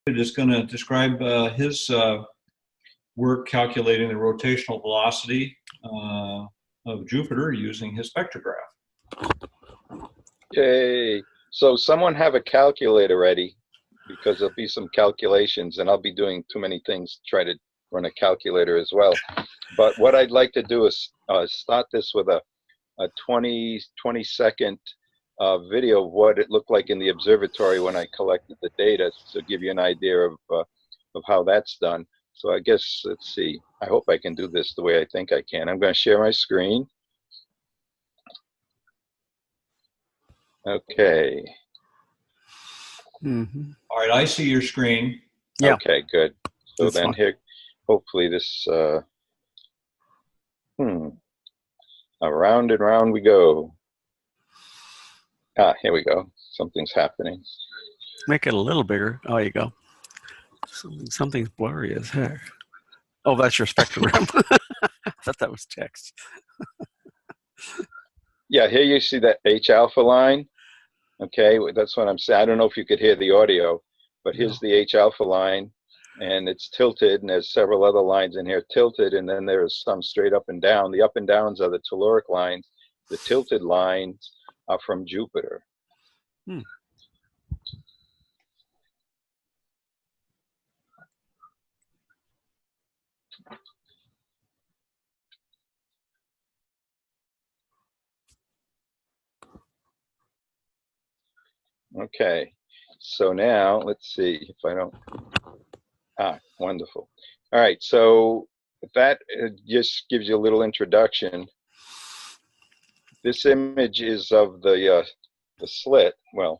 is going to describe his work calculating the rotational velocity of Jupiter using his spectrograph. Yay. So someone have a calculator ready, because there'll be some calculations, and I'll be doing too many things to try to run a calculator as well. But what I'd like to do is start this with a 20-second video of what it looked like in the observatory when I collected the data, to give you an idea of how that's done. So I guess, let's see, I hope I can do this the way I think I can. I'm going to share my screen. Okay. Mm-hmm. All right, I see your screen. Yeah. Okay, good. So That's then fine. here, hopefully this, around and round we go. Ah, here we go. Something's happening. Make it a little bigger. Oh, you go. Something's blurry as heck. Oh, that's your spectrogram. I thought that was text. Yeah, here you see that H alpha line. Okay, that's what I'm saying. I don't know if you could hear the audio, but here's the H alpha line, and it's tilted, and there's several other lines in here tilted, and then there's some straight up and down. The up and downs are the telluric lines. The tilted lines are from Jupiter. Hmm. Okay, so now let's see if I don't. Ah, wonderful. All right, so that just gives you a little introduction. This image is of the slit. Well,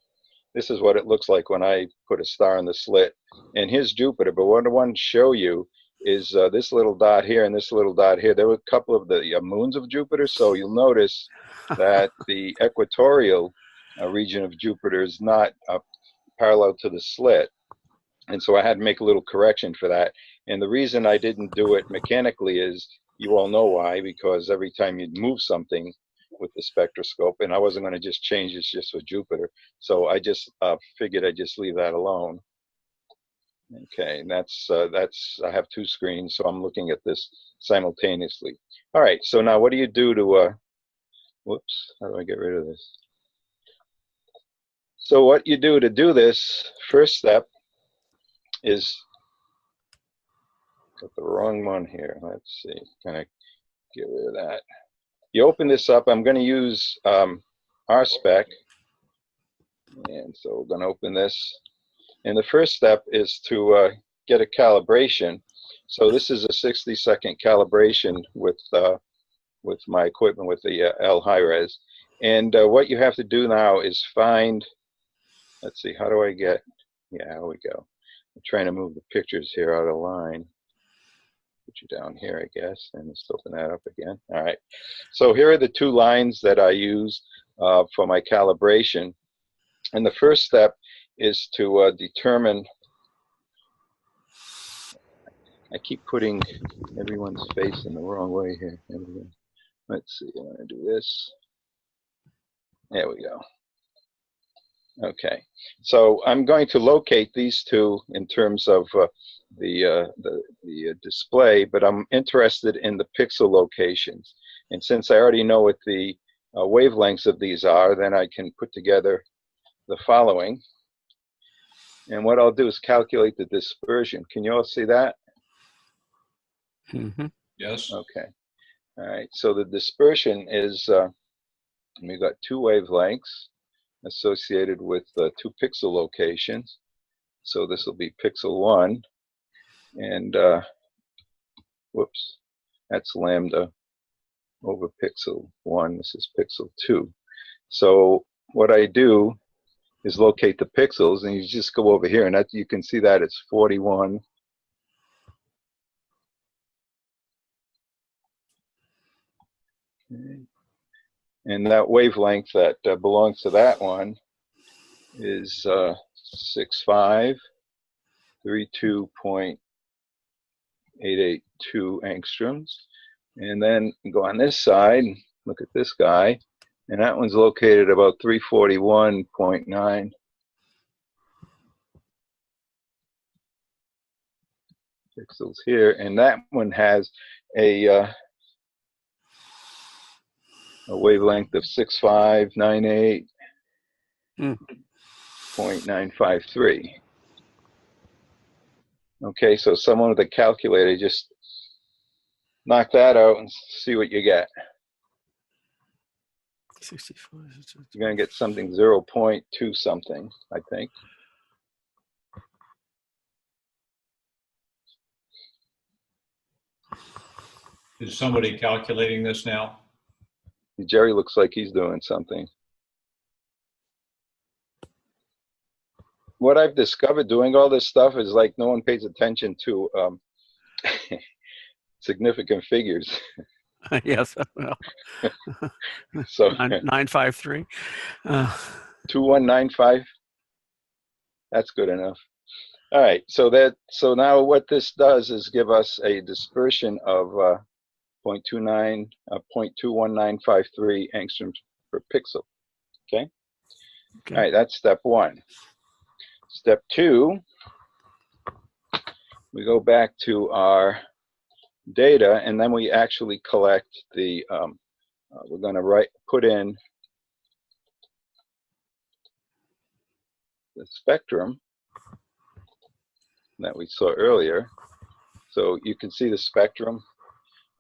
this is what it looks like when I put a star in the slit. And here's Jupiter, but what I want to show you is this little dot here and this little dot here. There were a couple of the moons of Jupiter, so you'll notice that the equatorial region of Jupiter is not parallel to the slit. And so I had to make a little correction for that. And the reason I didn't do it mechanically is, you all know why, because every time you'd move something with the spectroscope, and I wasn't going to just change this just for Jupiter. So I just figured I'd just leave that alone. Okay, and that's I have two screens, so I'm looking at this simultaneously. All right, so now what do you do to, whoops, how do I get rid of this? So what you do to do this, first step is, got the wrong one here. Let's see, can I get rid of that? You open this up. I'm going to use Rspec, and so we're going to open this. And the first step is to get a calibration. So this is a 60-second calibration with my equipment, with the L-Hi-Res. And what you have to do now is find, let's see, how do I get, yeah, here we go. I'm trying to move the pictures here out of line. Put you down here, I guess, and let's open that up again. All right. So here are the two lines that I use for my calibration. And the first step is to determine, I keep putting everyone's face in the wrong way here. Let's see, I'm going to do this. There we go. Okay, so I'm going to locate these two in terms of the display, but I'm interested in the pixel locations. And since I already know what the wavelengths of these are, then I can put together the following. And what I'll do is calculate the dispersion. Can you all see that? Mm-hmm. Yes. Okay. All right. So the dispersion is, we've got two wavelengths associated with two pixel locations. So this will be pixel 1, and whoops, that's lambda over pixel 1. This is pixel 2. So what I do is locate the pixels, and you just go over here, and that, you can see that it's 41. Okay. And that wavelength that belongs to that one is 6532.882 angstroms. And then go on this side, look at this guy, and that one's located about 341.9. pixels here, and that one has a wavelength of 6598.953. Okay, so someone with a calculator, just knock that out and see what you get. 65. You're going to get something 0.2 something, I think. Is somebody calculating this now? Jerry looks like he's doing something. What I've discovered doing all this stuff is like no one pays attention to significant figures. Yes. Well, So 953. 2195. That's good enough. All right. So now what this does is give us a dispersion of 0.1953 angstroms per pixel. Okay. All right. That's step one. Step two, we go back to our data, and then we actually collect the. We're going to put in the spectrum that we saw earlier. So you can see the spectrum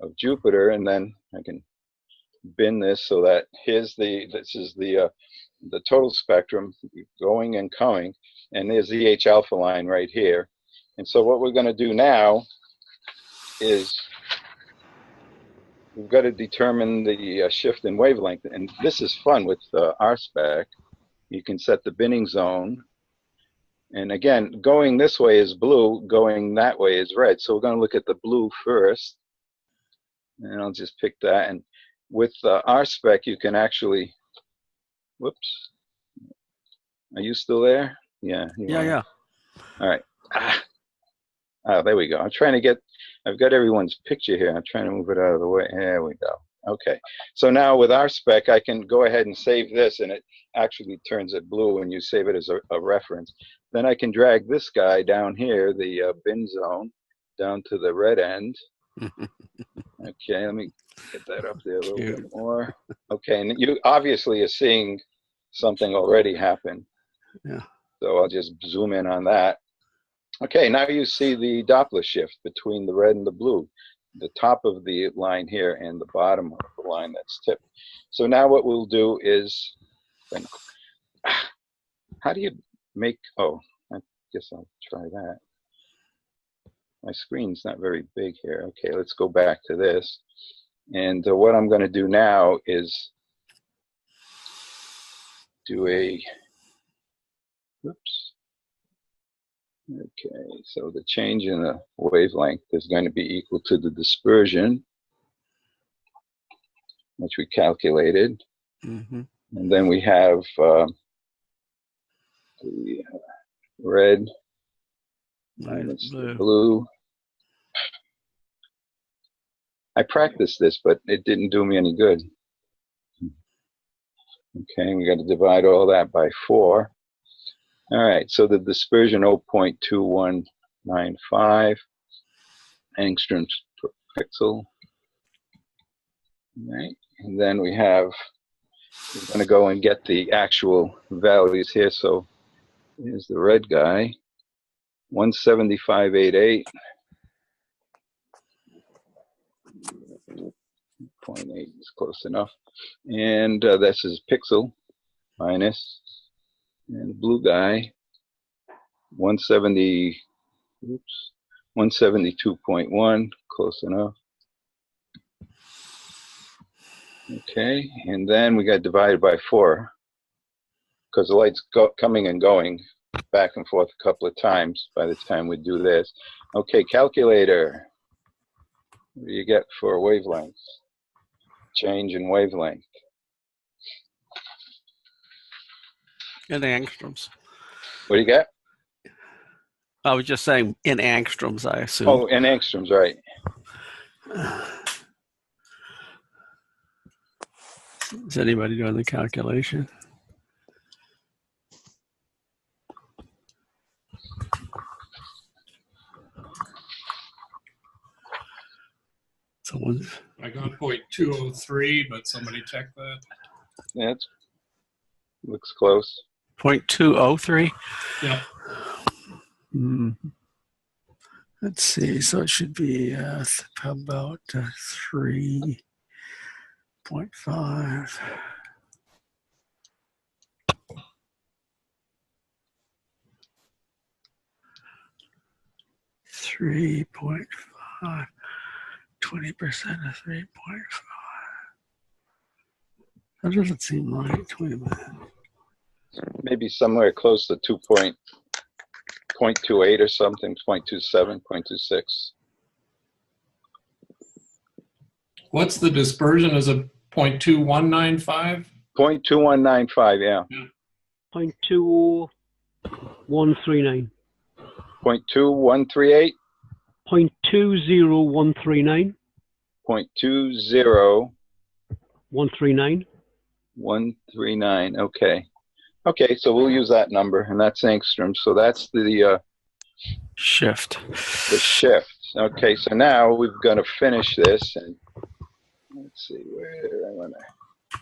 of Jupiter, and then I can bin this so that this is the total spectrum going and coming, and there's the H alpha line right here. And so what we're going to do now is we've got to determine the shift in wavelength, and this is fun with Rspec. You can set the binning zone, and again, going this way is blue, going that way is red. So we're going to look at the blue first, and I'll just pick that. And with Rspec, you can actually, whoops, are you still there? Yeah. Yeah. All right. Oh, there we go. I'm trying to get, I've got everyone's picture here. I'm trying to move it out of the way. There we go. Okay. So now with Rspec, I can go ahead and save this, and it actually turns it blue when you save it as a reference. Then I can drag this guy down here, the bin zone, down to the red end. Okay, let me get that up there a little bit more. Okay, and you obviously are seeing something already happen. Yeah. So I'll just zoom in on that. Okay, now you see the Doppler shift between the red and the blue, the top of the line here and the bottom of the line that's tipped. So now what we'll do is, how do you make, oh, I guess I'll try that. My screen's not very big here. Okay, let's go back to this. And what I'm going to do now is do a, oops. Okay, so the change in the wavelength is going to be equal to the dispersion, which we calculated. And then we have the red minus the blue. I practiced this, but it didn't do me any good. Okay, we got to divide all that by 4. All right, so the dispersion 0.2195 angstroms per pixel. All right, and then we're going to go and get the actual values here. So here's the red guy, 175.88. 0.8 is close enough. And this is pixel minus, and the blue guy, 172.1, close enough. Okay, and then we got divided by 4 because the light's coming and going back and forth a couple of times by the time we do this. Okay, calculator. What do you get for wavelengths? Change in wavelength. In angstroms. What do you get? I was just saying in angstroms, I assume. Oh, in angstroms, right. Is anybody doing the calculation? Someone's I got 0.203, but somebody check that. Yeah, it looks close. 0.203. Yeah. Let's see. So it should be about 3.5. 3.5. 20% of 3.5. That doesn't seem right. Wait a minute. Maybe somewhere close to 2.28 or something, 0.27, 0.26. What's the dispersion? Is it 0.2195? 0.2195, yeah. 0.20139. 0.2138, 0.20139. 0.20139. 139. Okay. Okay, so we'll use that number, and that's angstrom. So that's the Shift. shift. Okay, so now we've got to finish this, and let's see where I want to.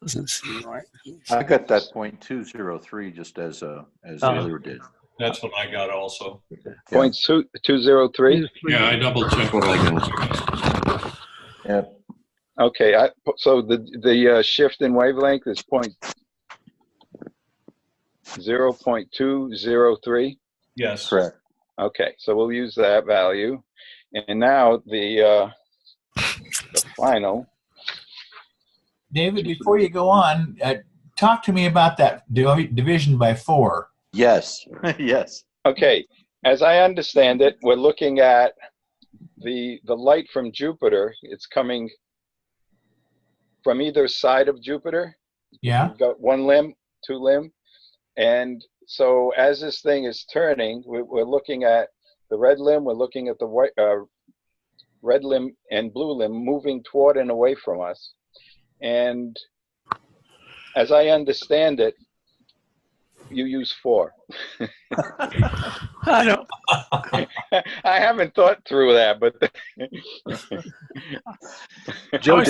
Doesn't seem right. I got that 0.203 just as the other did. That's what I got also. Yeah. 0.203. Yeah, I double checked. What I got. Yep. Okay, so the shift in wavelength is 0.203. Yes. Correct. Okay, so we'll use that value, and now the final. David, before you go on, talk to me about that division by 4. Yes. Yes. Okay, as I understand it, we're looking at the light from Jupiter. It's coming from either side of Jupiter. Yeah. We've got one limb, two limb, and so as this thing is turning, we're looking at the red limb. We're looking at the white, red limb and blue limb moving toward and away from us. And as I understand it, you use 4. I don't. I haven't thought through that, but Joe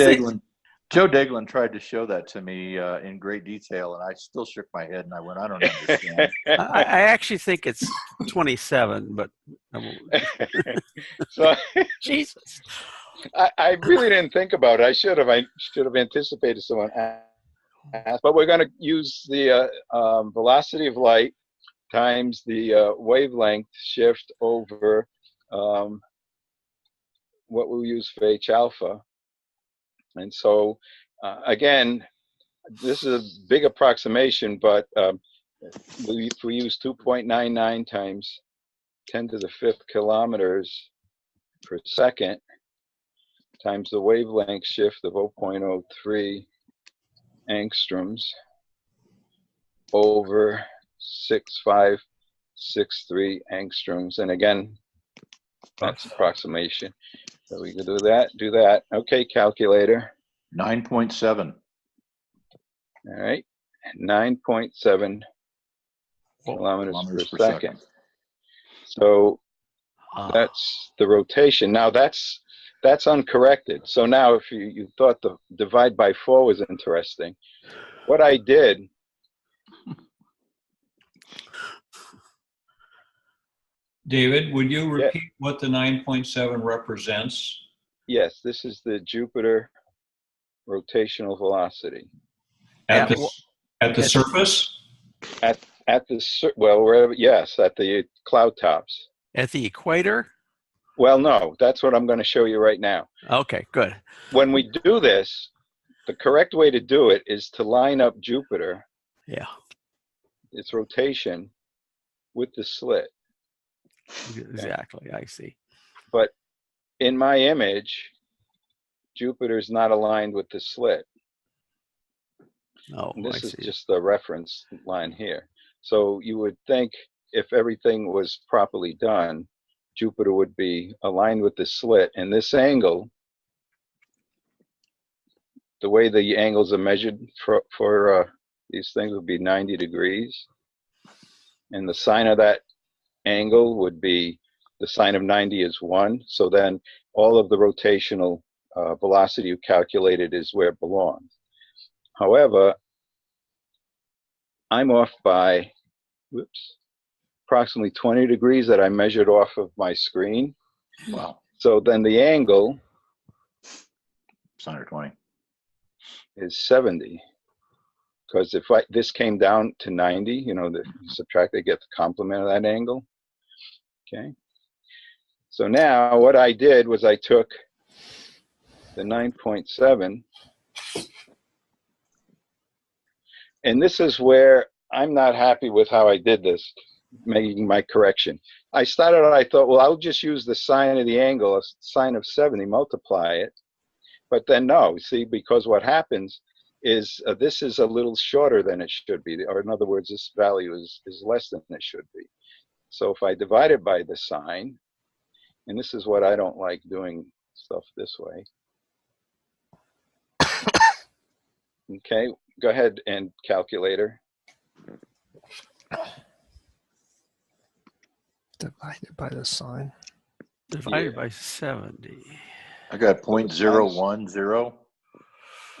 Deglin tried to show that to me in great detail, and I still shook my head and I went, I don't understand. I actually think it's 27, but so Jesus. I really didn't think about it. I should have anticipated someone asked. But we're going to use the velocity of light times the wavelength shift over what we'll use for H alpha. And so, again, this is a big approximation, but if we use 2.99 times 10 to the 5th kilometers per second times the wavelength shift of 0.03 angstroms over 6563 angstroms. And again, that's approximation. So we can do that. Okay, calculator. 9.7. All right, 9.7 kilometers per second. So that's the rotation. Now that's uncorrected. So now if you thought the divide by 4 was interesting, what I did, David, would you repeat what the 9.7 represents? yes, this is the Jupiter rotational velocity. At the surface? At the, well, wherever, yes, at the cloud tops. At the equator? Well, no, that's what I'm going to show you right now. Okay, good. When we do this, the correct way to do it is to line up Jupiter, Yeah. its rotation, with the slit. Exactly. I see. But in my image, Jupiter's not aligned with the slit. Oh, And this I is see. just the reference line here. So you would think if everything was properly done, Jupiter would be aligned with the slit. And this angle, the way the angles are measured for these things would be 90 degrees. And the sine of that angle would be, the sine of 90 is 1. So then all of the rotational velocity you calculated is where it belongs. However, I'm off by, whoops, approximately 20 degrees that I measured off of my screen. Wow. So then the angle It's under 20. is 70. Because if this came down to 90, you know, subtract, they get the complement of that angle. Okay. So now what I did was I took the 9.7, and this is where I'm not happy with how I did this, making my correction. I started, I thought, well, I'll just use the sine of the angle, a sine of 70, multiply it. But then no, see, because what happens is this is a little shorter than it should be, or in other words, this value is less than it should be. So if I divide it by the sine, and this is what I don't like doing stuff this way. Okay, go ahead and calculator. Divided by the sine. Divided by 70. I got 0.010.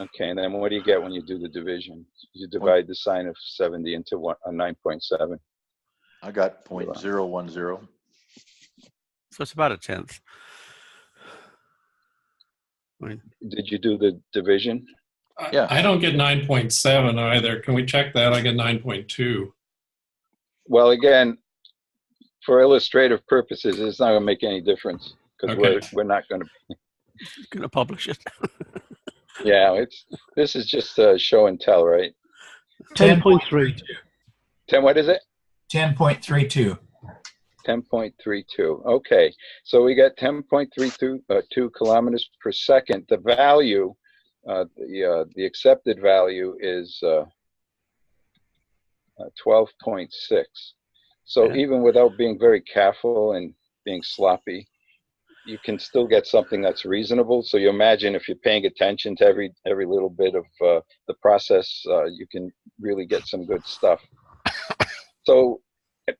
Okay, and then what do you get when you do the division? You divide the sine of 70 into 9.7. I got 0.010. So it's about a tenth. Right. Did you do the division? Yeah. I don't get 9.7 either. Can we check that? I get 9.2. Well, again, for illustrative purposes, it's not going to make any difference because Okay. we're not going to. Gonna publish it. Yeah, this is just show and tell, right? 10.3. 10. What is it? 10.32. 10.32. Okay, so we got 10.32 kilometers per second. The value, the accepted value is 12.6. So Yeah. even without being very careful and being sloppy, you can still get something that's reasonable. So you imagine if you're paying attention to every little bit of the process, you can really get some good stuff. So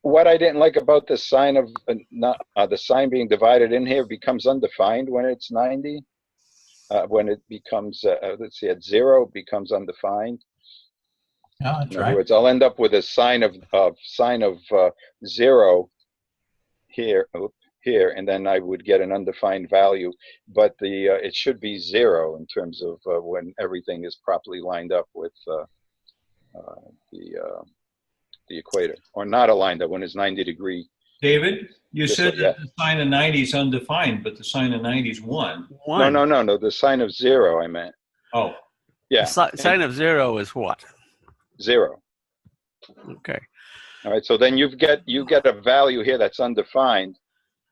what I didn't like about the sign of the sign being divided in here becomes undefined when it's 90. When it becomes let's see, at 0 it becomes undefined. Oh, that's In other right. words, I'll end up with a sign of 0 here, and then I would get an undefined value. But it should be 0 in terms of when everything is properly lined up with the equator, or not aligned up when it's 90-degree. David, you This said way, that the sine of 90 is undefined, but the sine of 90 is 1. One. No. The sign of 0, I meant. Oh, Yeah. The sine of 0 is what? 0. Okay. All right. So then you get a value here that's undefined.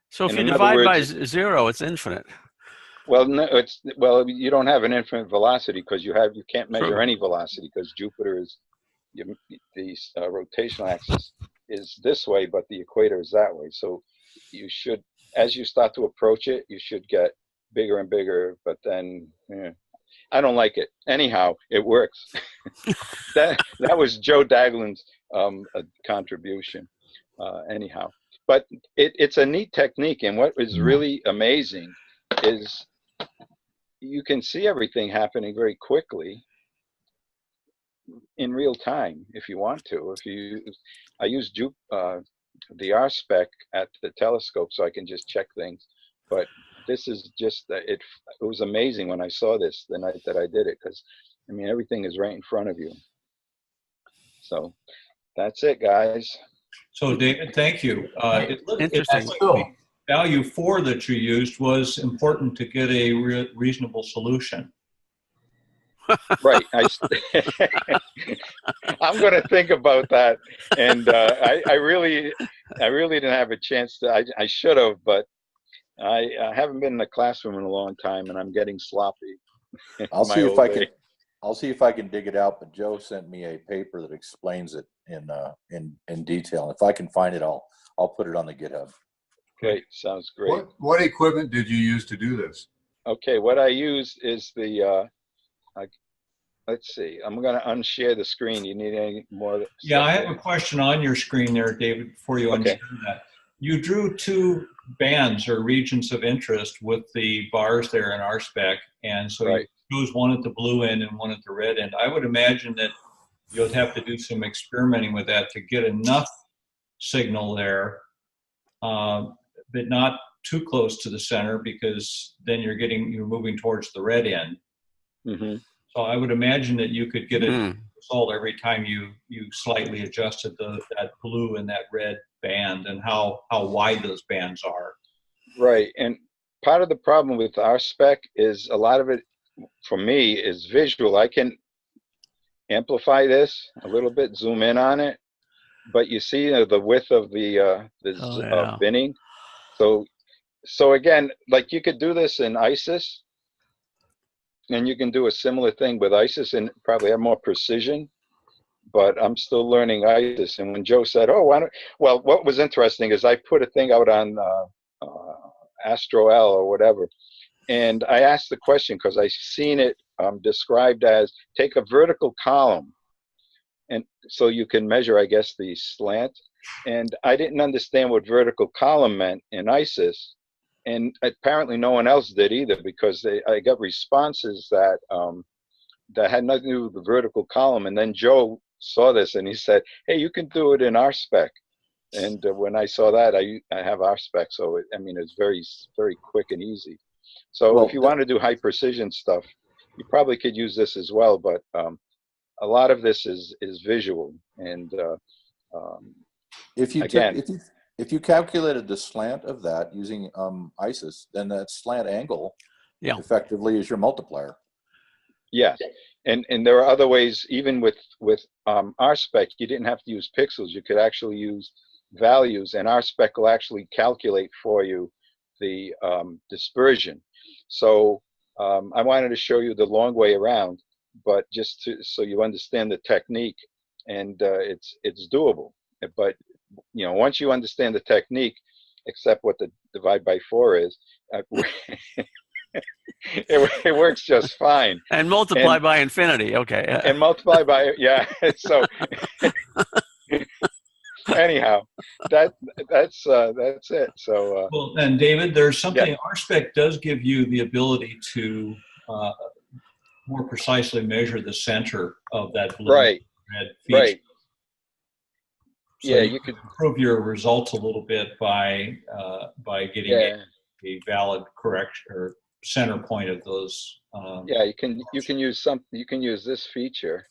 So if And you in other divide by words- 0, it's infinite. Well, no, you don't have an infinite velocity because you can't measure True. any velocity because Jupiter is the rotational axis is this way, but the equator is that way. So you should, as you start to approach it, you should get bigger and bigger. But then, I don't like it. Anyhow, it works. that was Joe Daglin's contribution. Anyhow, but it's a neat technique, and what is really amazing is you can see everything happening very quickly in real time if you want to. I use the Rspec at the telescope so I can just check things, but this is just it was amazing when I saw this the night that I did it, because I mean everything is right in front of you. So that's it, guys. so David, thank you. Interesting. The value 4 that you used was important to get a reasonable solution. Right. I'm going to think about that. And I really didn't have a chance to. I should have, but I haven't been in a classroom in a long time, and I'm getting sloppy. I'll My see if old I way. can. I'll see if I can dig it out. But Joe sent me a paper that explains it in detail. If I can find it, I'll put it on the GitHub. Great. Sounds great. What equipment did you use to do this? Okay. What I used is the. Let's see. I'm going to unshare the screen. You need any more? Yeah, I have a question on your screen there, David, before you Okay. unshare that. You drew two bands or regions of interest with the bars there in Rspec, and so Right. you chose one at the blue end and one at the red end. I would imagine that you'll have to do some experimenting with that to get enough signal there, but not too close to the center, because then you're moving towards the red end. Mm-hmm. So I would imagine that you could get a result every time you slightly adjusted that blue and that red band, and how wide those bands are. Right. And part of the problem with Rspec is a lot of it, for me, is visual. I can amplify this a little bit, zoom in on it, but you see the width of the binning. So again, like you could do this in ISIS, and you can do a similar thing with ISIS and probably have more precision, but I'm still learning ISIS. And when Joe said, oh, well, what was interesting is I put a thing out on Astro L or whatever, and I asked the question because I've seen it described as take a vertical column, and so you can measure, I guess, the slant. And I didn't understand what vertical column meant in ISIS, and apparently no one else did either, because I got responses that that had nothing to do with the vertical column. And then Joe saw this and he said, hey, you can do it in Rspec. And when I saw that, I have Rspec, so it's very, very quick and easy. So if you want to do high precision stuff, you probably could use this as well, but a lot of this is visual. And If you calculated the slant of that using ISIS, then that slant angle effectively is your multiplier. Yeah, and there are other ways. Even with Rspec, you didn't have to use pixels. You could actually use values, and Rspec will actually calculate for you the dispersion. So I wanted to show you the long way around, but just so you understand the technique, and it's doable. But once you understand the technique, except what the divide by 4 is, it works just fine. And multiply by infinity. Okay. And multiply by, yeah. So anyhow, that's it. So well, and David, there's something Rspec does give you the ability to more precisely measure the center of that blue red feature. Right. So you could improve your results a little bit by getting a valid correction or center point of those. You can use this feature,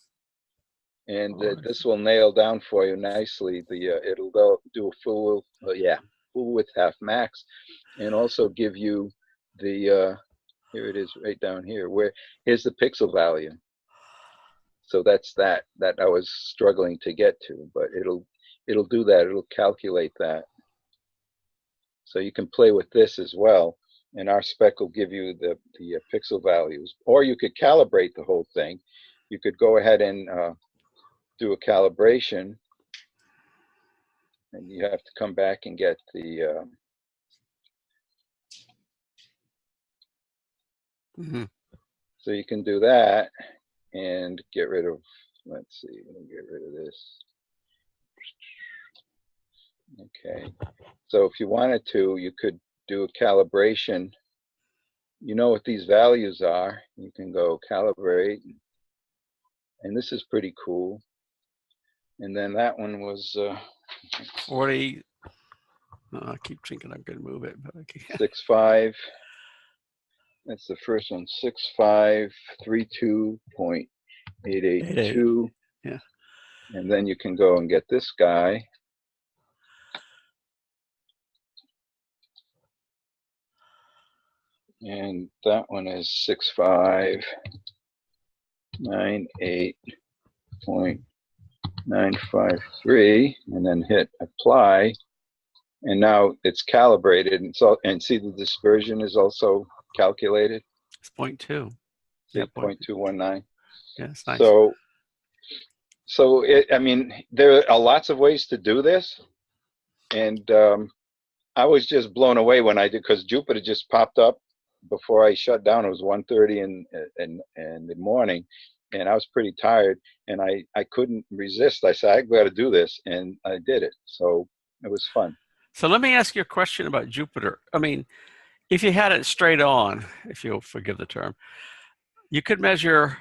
and this will nail down for you nicely. It'll do a full width half max, and also give you the here it is right down here. Here's the pixel value. So that's that I was struggling to get to, but it'll do that. It'll calculate that. So you can play with this as well, and Rspec will give you the pixel values. Or you could calibrate the whole thing. You could go ahead and do a calibration, and you have to come back and get the so you can do that and get rid of, let's see, let me get rid of this. Okay, so if you wanted to, you could do a calibration. You know what these values are. You can go calibrate, and this is pretty cool. And then that one was 40. I keep thinking I'm going to move it, but I can't. 6.5. That's the first one. 6.532.882. Yeah. And then you can go and get this guy. And that one is 6.598.953, and then hit apply. And now it's calibrated, and see the dispersion is also calculated. It's 0.2. Yeah, 0.219. Yeah, it's nice. So there are lots of ways to do this, and I was just blown away when I did, because Jupiter just popped up before I shut down. It was 1:30 in the morning, and I was pretty tired, and I couldn't resist. I said, I got to do this, and I did it. So it was fun. So let me ask you a question about Jupiter. I mean, if you had it straight on, if you'll forgive the term, you could measure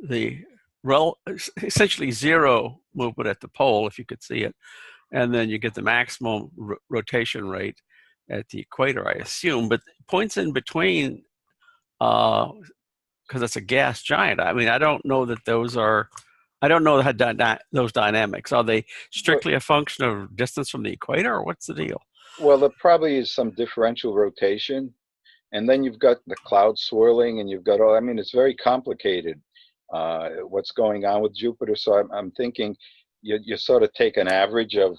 the essentially zero movement at the pole if you could see it, and then you get the maximum rotation rate at the equator, I assume. But points in between, because it's a gas giant. I mean, I don't know that those are. I don't know how those dynamics. Are they strictly a function of distance from the equator, or what's the deal? Well, there probably is some differential rotation, and then you've got the cloud swirling, and you've got all. I mean, it's very complicated. What's going on with Jupiter? So I'm thinking you sort of take an average of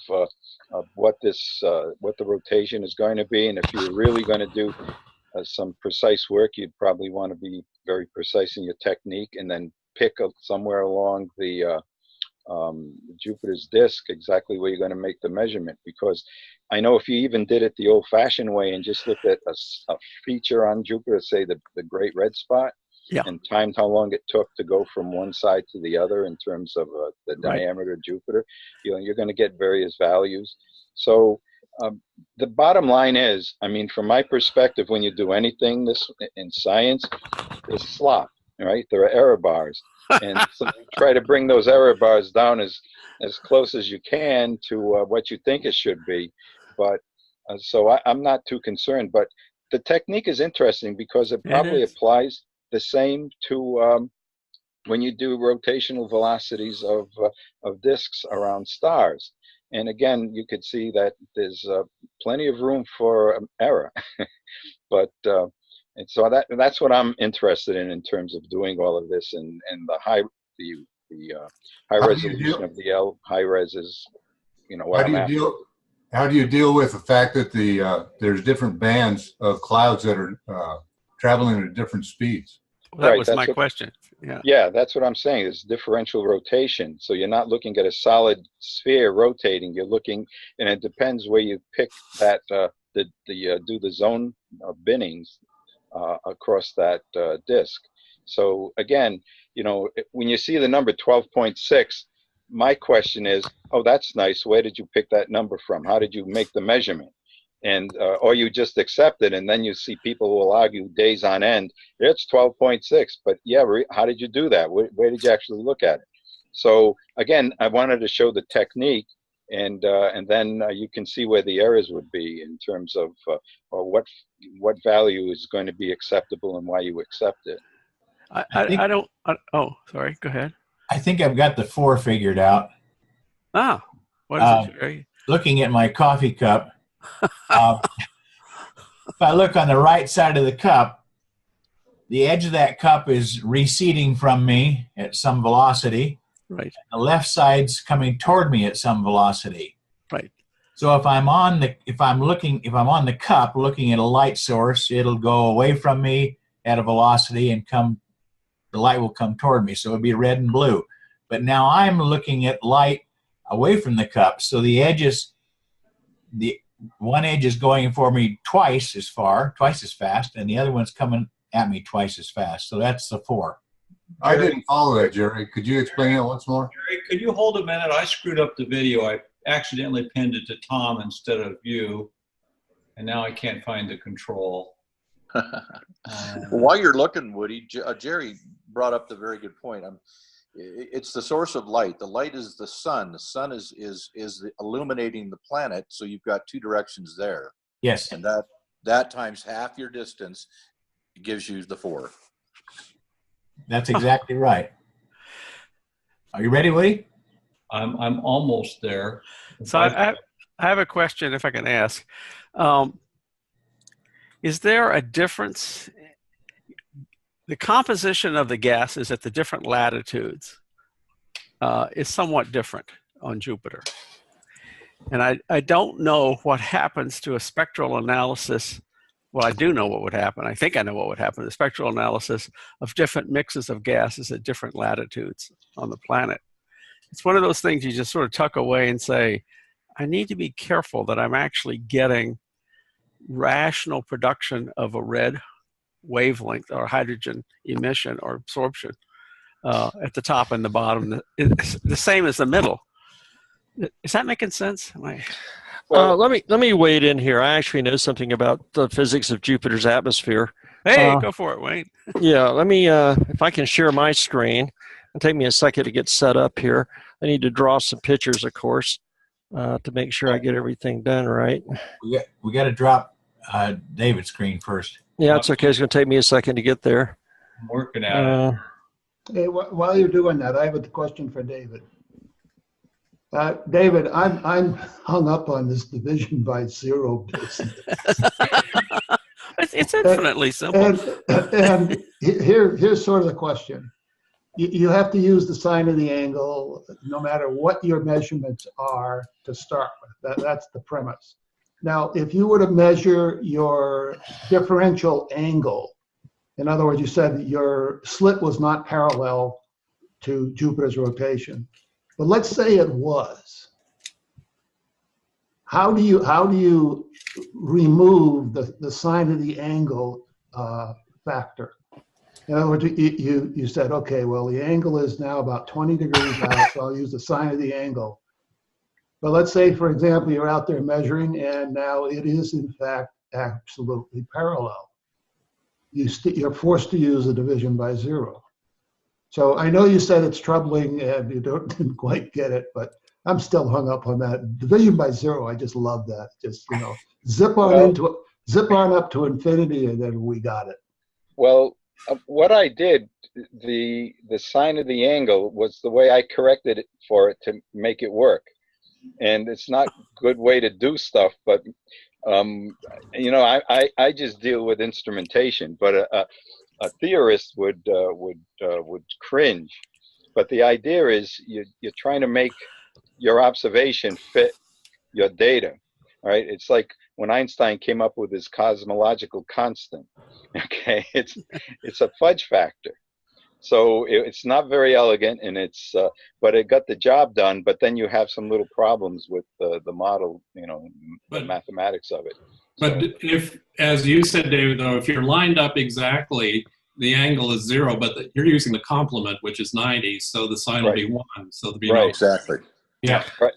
what what the rotation is going to be, and if you're really going to do some precise work, you'd probably want to be very precise in your technique, and then pick up somewhere along the Jupiter's disk exactly where you're going to make the measurement. Because I know if you even did it the old-fashioned way and just looked at a feature on Jupiter, say the Great Red Spot, yeah, and timed how long it took to go from one side to the other in terms of the diameter of Jupiter, you're going to get various values. So the bottom line is, I mean, from my perspective, when you do anything in science, there's slop, right? There are error bars. And so you try to bring those error bars down as close as you can to what you think it should be. But so I'm not too concerned. But the technique is interesting because it probably applies the same to when you do rotational velocities of disks around stars. And again, you could see that there's plenty of room for error. But and so that's what I'm interested in terms of doing all of this, and the high resolution of the high res is, what I'm after. How do you deal with the fact that there's different bands of clouds that are traveling at different speeds? Well, that was my question. Yeah, that's what I'm saying. It's differential rotation. So you're not looking at a solid sphere rotating. You're looking, and it depends where you pick that do the zone binnings across that disk. So again, when you see the number 12.6, my question is, oh, that's nice. Where did you pick that number from? How did you make the measurement? And or you just accept it, and then you see people who will argue days on end. It's 12.6, but yeah, how did you do that? Where did you actually look at it? So again, I wanted to show the technique, and then you can see where the errors would be in terms of or what value is going to be acceptable and why you accept it. Oh, sorry. Go ahead. I think I've got the 4 figured out. Ah, what is it, Jerry? Looking at my coffee cup. If I look on the right side of the cup, the edge of that cup is receding from me at some velocity. Right. The left side's coming toward me at some velocity. Right. So if I'm on the cup looking at a light source, it'll go away from me at a velocity and the light will come toward me. So it'll be red and blue. But now I'm looking at light away from the cup. So one edge is going for me twice as fast, and the other one's coming at me twice as fast. So that's the 4. I didn't follow that, Jerry. Could you explain it once more? Jerry, could you hold a minute? I screwed up the video. I accidentally pinned it to Tom instead of you, and now I can't find the control. While you're looking, Woody, Jerry brought up the very good point. It's the source of light. The light is the sun. The sun is illuminating the planet. So you've got 2 directions there. Yes. And that times half your distance gives you the 4. That's exactly right. Are you ready, Woody? I'm almost there. So I have a question, if I can ask. Is there a difference? The composition of the gases at the different latitudes is somewhat different on Jupiter. And I don't know what happens to a spectral analysis. Well, I do know what would happen. I think I know what would happen. The spectral analysis of different mixes of gases at different latitudes on the planet. It's one of those things you just sort of tuck away and say, I need to be careful that I'm actually getting rational production of a red wavelength or hydrogen emission or absorption at the top and the bottom. It's the same as the middle. Is that making sense? Well, let me wade in here. I actually know something about the physics of Jupiter's atmosphere. Hey, go for it, Wayne. Yeah, let me, if I can share my screen. It'll take me a second to get set up here. I need to draw some pictures, of course, to make sure I get everything done right. We got to drop David's screen first. Yeah, it's okay. It's going to take me a second to get there. I'm working at it. Hey, while you're doing that, I have a question for David. David, I'm hung up on this division by zero business. It's infinitely simple. And here's sort of the question. You have to use the sine of the angle no matter what your measurements are to start with. That's the premise. Now, if you were to measure your differential angle, in other words, you said your slit was not parallel to Jupiter's rotation, but let's say it was. How do you remove the sine of the angle factor? In other words, you said, okay, well, the angle is now about 20 degrees out, so I'll use the sine of the angle. But let's say, for example, you're out there measuring, and now it is, in fact, absolutely parallel. You're forced to use a division by zero. So I know you said it's troubling and you didn't quite get it, but I'm still hung up on that. Division by zero, I just love that. Just, zip on up to infinity, and then we got it. Well, what I did, the sine of the angle was the way I corrected it for it to make it work. And it's not a good way to do stuff, but I just deal with instrumentation. But a theorist would cringe. But the idea is you're trying to make your observation fit your data. All right, it's like when Einstein came up with his cosmological constant. Okay, it's a fudge factor. So it's not very elegant, and but it got the job done. But then you have some little problems with the model, the mathematics of it. But if, as you said, David, though, if you're lined up exactly, the angle is zero, but you're using the complement, which is 90, so the sine will be 1. So there'll be no. Exactly. Yeah. Right.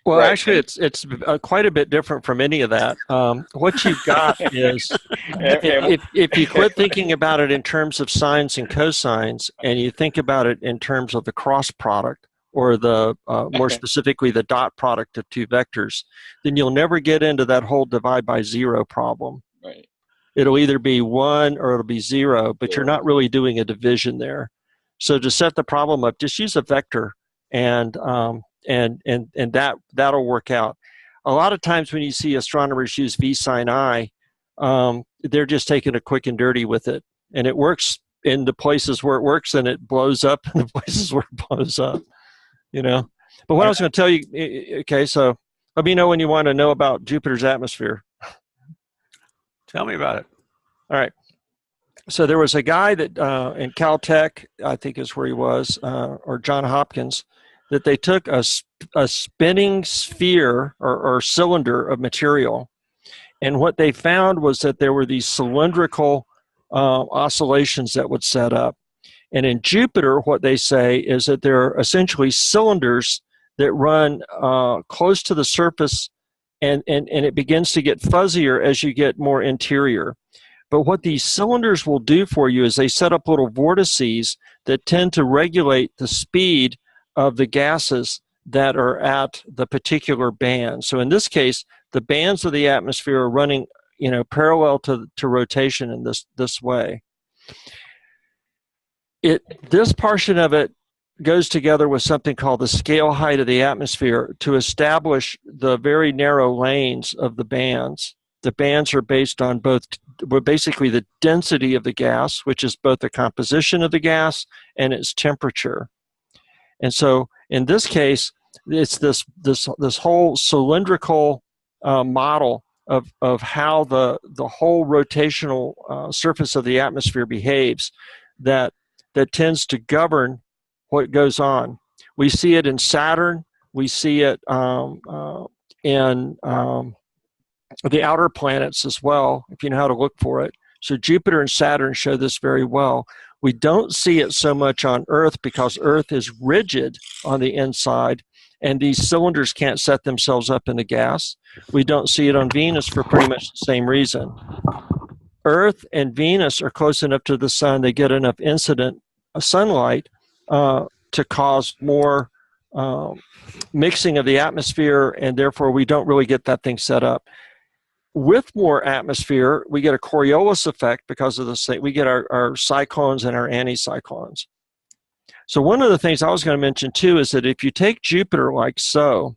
Well, actually, it's quite a bit different from any of that. What you've got is, if you quit thinking about it in terms of sines and cosines, and you think about it in terms of the cross product, or the more specifically the dot product of two vectors, then you'll never get into that whole divide by zero problem. Right. It'll either be 1 or it'll be 0, but you're not really doing a division there. So to set the problem up, just use a vector, and that'll work out. A lot of times when you see astronomers use V sine I, they're just taking a quick and dirty with it, and it works in the places where it works, and it blows up in the places where it blows up. But what I was going to tell you, okay, so let me know when you want to know about Jupiter's atmosphere. Tell me about it. All right. So there was a guy that in Caltech, I think is where he was, or Johns Hopkins, that they took a spinning sphere or cylinder of material, and what they found was that there were these cylindrical oscillations that would set up. And in Jupiter, what they say is that there are essentially cylinders that run close to the surface, and it begins to get fuzzier as you get more interior. But what these cylinders will do for you is they set up little vortices that tend to regulate the speed of the gases that are at the particular band. So in this case, the bands of the atmosphere are running, parallel to rotation in this way. This portion of it goes together with something called the scale height of the atmosphere to establish the very narrow lanes of the bands. The bands are based on basically the density of the gas, which is both the composition of the gas and its temperature. And so in this case, it's this whole cylindrical model of how the whole rotational surface of the atmosphere behaves that tends to govern what goes on. We see it in Saturn. We see it in the outer planets as well, if you know how to look for it. So Jupiter and Saturn show this very well. We don't see it so much on Earth because Earth is rigid on the inside, and these cylinders can't set themselves up in the gas. We don't see it on Venus for pretty much the same reason. Earth and Venus are close enough to the sun, they get enough incident sunlight to cause more mixing of the atmosphere, and therefore we don't really get that thing set up. With more atmosphere, we get a Coriolis effect because of the we get our cyclones and our anticyclones. So one of the things I was going to mention too is that if you take Jupiter like so,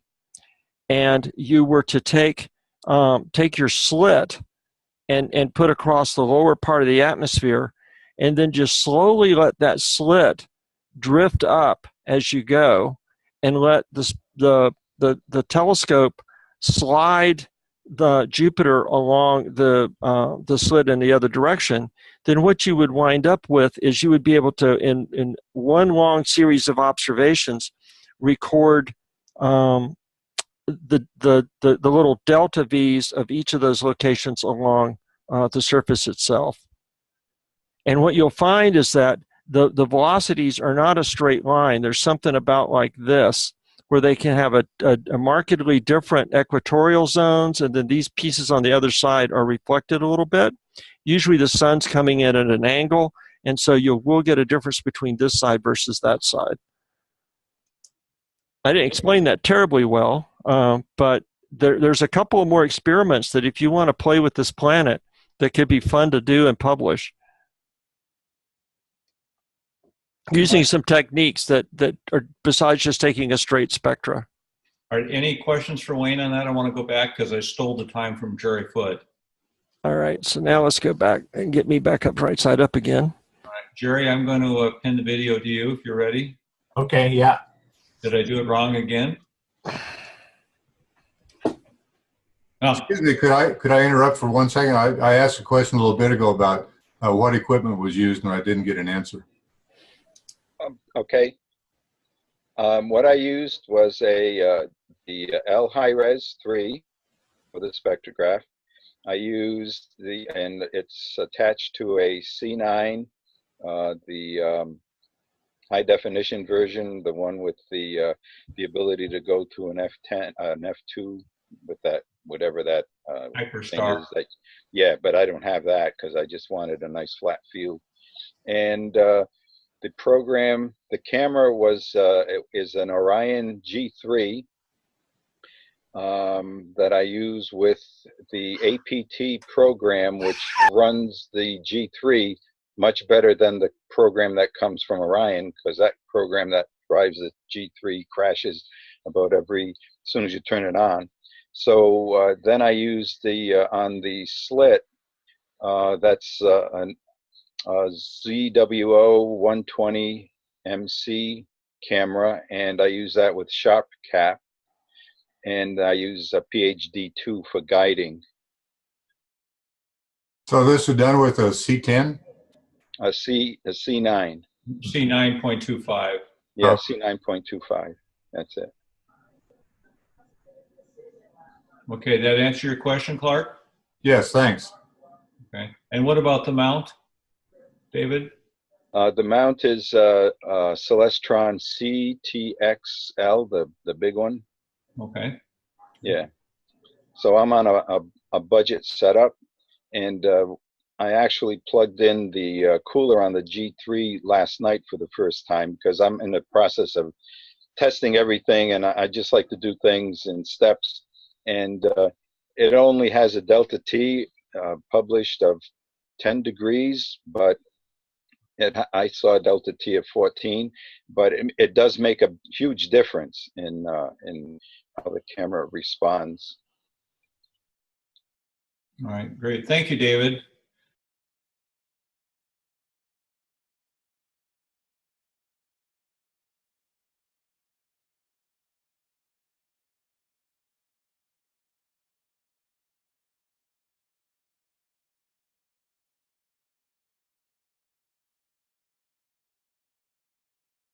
and you were to take your slit and put across the lower part of the atmosphere, and then just slowly let that slit drift up as you go, and let the telescope slide the Jupiter along the slit in the other direction, then what you would wind up with is you would be able to, in one long series of observations, record the little delta V's of each of those locations along the surface itself. And what you'll find is that the velocities are not a straight line. There's something about like this, where they can have a markedly different equatorial zones, and then these pieces on the other side are reflected a little bit. Usually the sun's coming in at an angle, and so you will get a difference between this side versus that side. I didn't explain that terribly well, but there's a couple of more experiments that if you want to play with this planet that could be fun to do and publish, using some techniques that are besides just taking a straight spectra. All right, any questions for Wayne on that? I want to go back because I stole the time from Jerry Foote. All right, so now let's go back and get me back up right side up again. All right, Jerry, I'm going to pin the video to you if you're ready. Okay, yeah. Did I do it wrong again? Oh. Excuse me, could I interrupt for 1 second? I asked a question a little bit ago about what equipment was used, and I didn't get an answer. Okay. What I used was the Lhires-3 for the spectrograph. I used and it's attached to a C9, the high definition version, the one with the ability to go to an F10, an F2 with that, whatever that Hyperstar. thing is. Yeah, but I don't have that because I just wanted a nice flat field. And the program, the camera is an Orion G3 that I use with the APT program, which runs the G3 much better than the program that comes from Orion, because that program that drives the G3 crashes about as soon as you turn it on. So then I use on the slit, that's an ZWO 120 MC camera, and I use that with sharp cap, and I use a PhD2 for guiding. So this is done with a C10? A C9. C9.25. Yeah, C9.25. That's it. Okay, that answer your question, Clark? Yes, thanks. Okay, and what about the mount, David? The mount is Celestron CTXL, the big one. Okay. Yeah. So I'm on a budget setup, and I actually plugged in the cooler on the G3 last night for the first time, because I'm in the process of testing everything, and I just like to do things in steps. And it only has a delta T published of 10 degrees, but I saw a delta T of 14, but it does make a huge difference in how the camera responds. All right, great. Thank you, David.